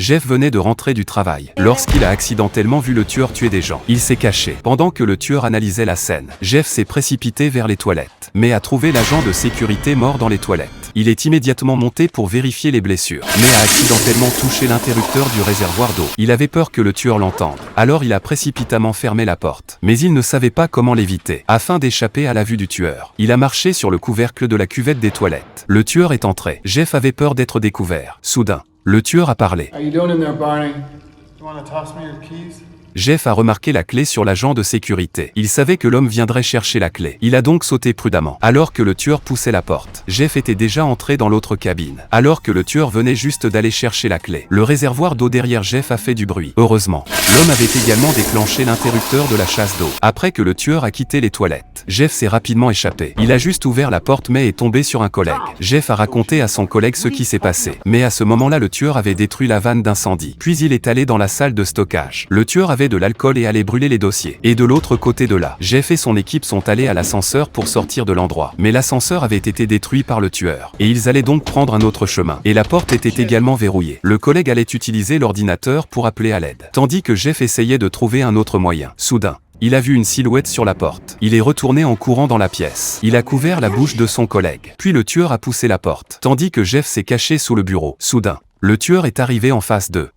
Jeff venait de rentrer du travail lorsqu'il a accidentellement vu le tueur tuer des gens. Il s'est caché. Pendant que le tueur analysait la scène, Jeff s'est précipité vers les toilettes, mais a trouvé l'agent de sécurité mort dans les toilettes. Il est immédiatement monté pour vérifier les blessures, mais a accidentellement touché l'interrupteur du réservoir d'eau. Il avait peur que le tueur l'entende, alors il a précipitamment fermé la porte. Mais il ne savait pas comment l'éviter, afin d'échapper à la vue du tueur. Il a marché sur le couvercle de la cuvette des toilettes. Le tueur est entré. Jeff avait peur d'être découvert. Soudain, le tueur a parlé. Jeff a remarqué la clé sur l'agent de sécurité. Il savait que l'homme viendrait chercher la clé. Il a donc sauté prudemment. Alors que le tueur poussait la porte, Jeff était déjà entré dans l'autre cabine. Alors que le tueur venait juste d'aller chercher la clé, le réservoir d'eau derrière Jeff a fait du bruit. Heureusement, l'homme avait également déclenché l'interrupteur de la chasse d'eau. Après que le tueur a quitté les toilettes, Jeff s'est rapidement échappé. Il a juste ouvert la porte mais est tombé sur un collègue. Jeff a raconté à son collègue ce qui s'est passé. Mais à ce moment-là, le tueur avait détruit la vanne d'incendie. Puis il est allé dans la salle de stockage. Le tueur avait de l'alcool et allait brûler les dossiers. Et de l'autre côté de là, Jeff et son équipe sont allés à l'ascenseur pour sortir de l'endroit. Mais l'ascenseur avait été détruit par le tueur. Et ils allaient donc prendre un autre chemin. Et la porte était également verrouillée. Le collègue allait utiliser l'ordinateur pour appeler à l'aide. Tandis que Jeff essayait de trouver un autre moyen. Soudain, il a vu une silhouette sur la porte. Il est retourné en courant dans la pièce. Il a couvert la bouche de son collègue. Puis le tueur a poussé la porte. Tandis que Jeff s'est caché sous le bureau. Soudain, le tueur est arrivé en face d'eux.